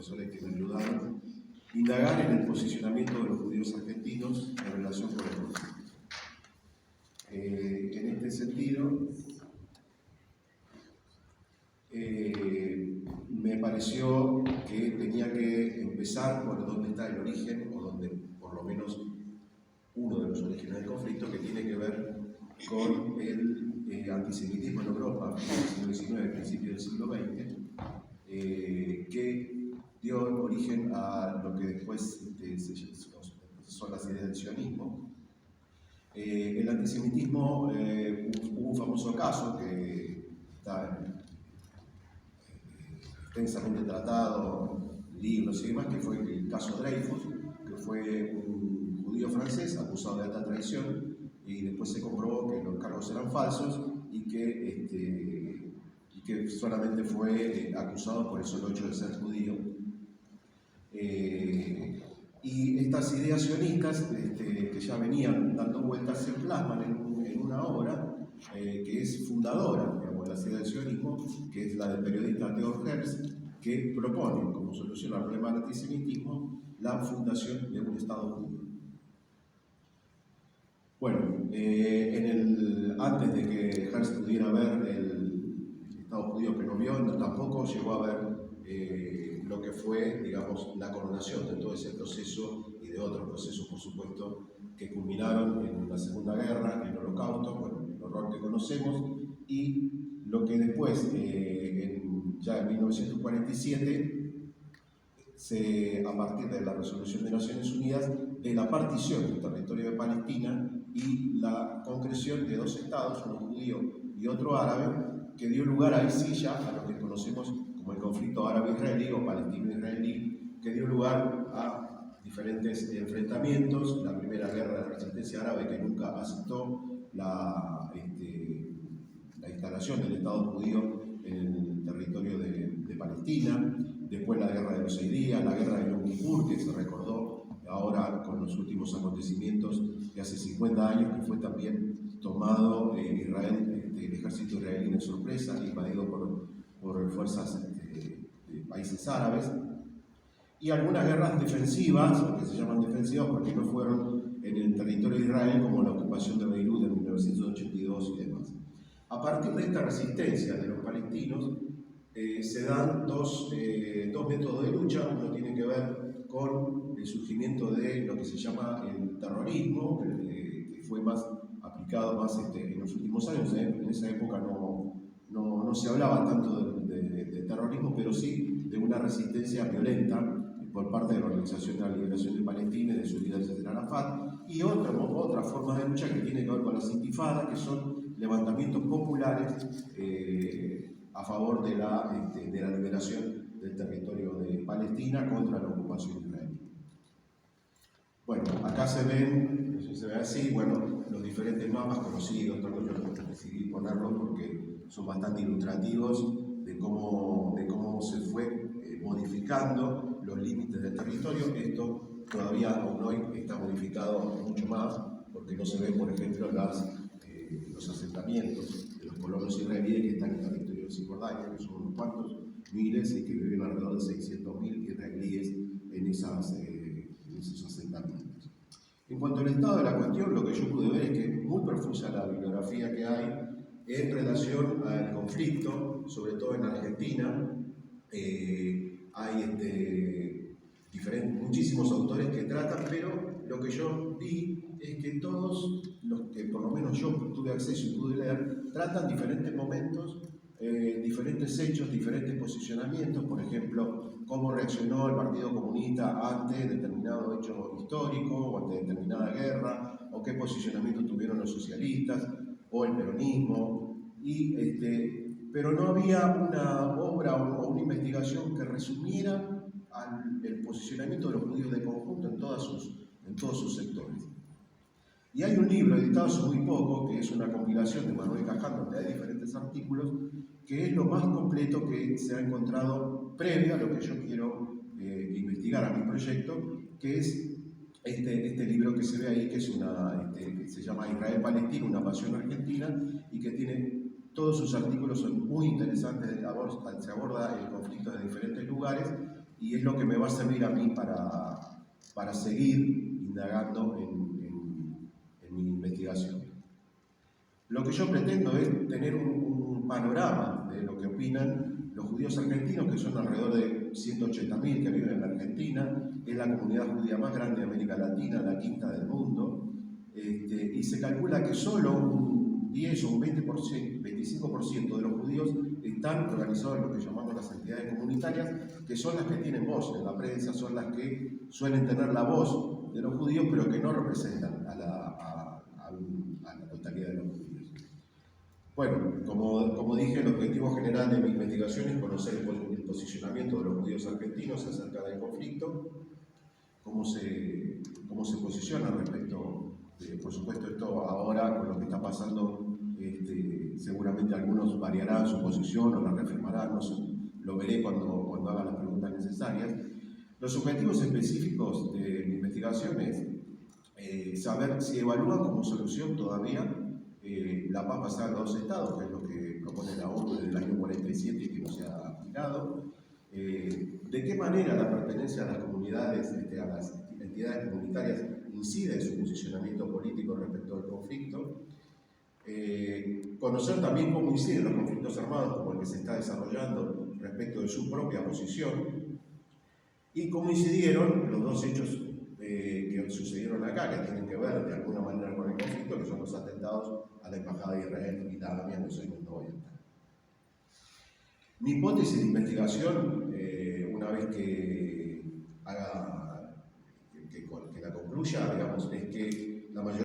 profesores que me ayudaron, indagar en el posicionamiento de los judíos argentinos en relación con el conflicto. En este sentido, me pareció que tenía que empezar por dónde está el origen, o donde por lo menos uno de los orígenes del conflicto, que tiene que ver con el antisemitismo en Europa en el siglo XIX, principios del siglo XX, que dio origen a lo que después son las ideas del sionismo. El antisemitismo, hubo un famoso caso que está extensamente tratado, libros y demás, que fue el caso Dreyfus, que fue un judío francés acusado de alta traición, y después se comprobó que los cargos eran falsos y que solamente fue acusado por el solo hecho de ser judío. Y estas ideas sionistas, que ya venían dando vueltas, se plasman en una obra que es fundadora, digamos, de la idea del sionismo, que es la del periodista Theodor Herzl, que propone como solución al problema del antisemitismo la fundación de un Estado judío. Bueno, antes de que Herzl pudiera ver el Estado judío, que no vio, tampoco llegó a ver lo que fue, digamos, la coronación de todo ese proceso y de otros procesos, por supuesto, que culminaron en la Segunda Guerra, en el Holocausto, bueno, el horror que conocemos, y lo que después, ya en 1947, a partir de la Resolución de Naciones Unidas, de la partición del territorio de Palestina y la concreción de dos estados, uno judío y otro árabe, que dio lugar ahí sí ya a lo que conocemos como el conflicto árabe-israelí o palestino-israelí, que dio lugar a diferentes enfrentamientos. La primera guerra de resistencia árabe, que nunca aceptó la instalación del Estado judío en el territorio de Palestina. Después la guerra de los 6 días, la guerra de Yom Kippur, que se recordó ahora con los últimos acontecimientos de hace 50 años, que fue también tomado Israel, el ejército israelí de sorpresa, invadido por fuerzas de países árabes, y algunas guerras defensivas, que se llaman defensivas porque no fueron en el territorio de Israel, como la ocupación de Beirut en 1982 y demás. A partir de esta resistencia de los palestinos, se dan dos métodos de lucha. Uno tiene que ver con el surgimiento de lo que se llama el terrorismo, que fue más aplicado más en los últimos años. En esa época no se hablaba tanto de terrorismo, pero sí de una resistencia violenta por parte de la Organización de la Liberación de Palestina y de sus líderes de Arafat, y otra forma de lucha que tiene que ver con las intifadas, que son levantamientos populares a favor de la liberación del territorio de Palestina contra la ocupación israelí. Bueno, acá se ve así, bueno, los diferentes mapas conocidos. Yo decidí ponerlos porque son bastante ilustrativos de cómo se fue modificando los límites del territorio. Esto todavía aún hoy está modificado mucho más, porque no se ven, por ejemplo, los asentamientos de los colonos israelíes que están en el territorio de Cisjordania, que son unos cuantos miles y que viven alrededor de 600.000 israelíes en esos asentamientos. En cuanto al estado de la cuestión, lo que yo pude ver es que es muy profusa la bibliografía que hay en relación al conflicto, sobre todo en Argentina. Hay muchísimos autores que tratan, pero lo que yo vi es que todos los que por lo menos yo tuve acceso y pude leer, tratan diferentes momentos, diferentes hechos, diferentes posicionamientos. Por ejemplo, cómo reaccionó el Partido Comunista ante determinado hecho histórico o ante determinada guerra, o qué posicionamiento tuvieron los socialistas o el peronismo, pero no había una obra o una investigación que resumiera el posicionamiento de los judíos de conjunto en todos sus sectores. Y hay un libro editado hace muy poco, que es una compilación de Manuel Cajal, donde hay diferentes artículos, que es lo más completo que se ha encontrado previo a lo que yo quiero investigar a mi proyecto, que es este libro que se ve ahí, que se llama Israel-Palestina, una pasión argentina, y que tiene todos sus artículos, son muy interesantes, se aborda el conflicto de diferentes lugares, y es lo que me va a servir a mí para seguir indagando en mi investigación. Lo que yo pretendo es tener un panorama de lo que opinan los judíos argentinos, que son alrededor de 180.000 que viven en la Argentina, es la comunidad judía más grande de América Latina, la quinta del mundo, y se calcula que solo un 10 o un 20%, 25% de los judíos están organizados en lo que llamamos las entidades comunitarias, que son las que tienen voz en la prensa, son las que suelen tener la voz de los judíos, pero que no representan a la totalidad de los judíos. Bueno, como dije, el objetivo general de mi investigación es conocer el posicionamiento de los judíos argentinos acerca del conflicto, cómo se posiciona respecto, por supuesto esto ahora con lo que está pasando, seguramente algunos variarán su posición o la reafirmarán, no sé, lo veré cuando haga las preguntas necesarias. Los objetivos específicos de mi investigación es saber si evalúan como solución todavía la paz basada en los estados, que es lo que propone la ONU desde el año 47 y que no se ha aplicado. ¿De qué manera la pertenencia a las comunidades, a las entidades comunitarias, incide en su posicionamiento político respecto al conflicto? Conocer también cómo inciden los conflictos armados, como el que se está desarrollando, respecto de su propia posición, y cómo incidieron los dos hechos que sucedieron acá, que tienen que ver de alguna manera con el conflicto, que son los atentados a la Embajada de Israel y la AMIA en los años 90. Mi hipótesis de investigación, una vez que la concluya, digamos, es que la mayoría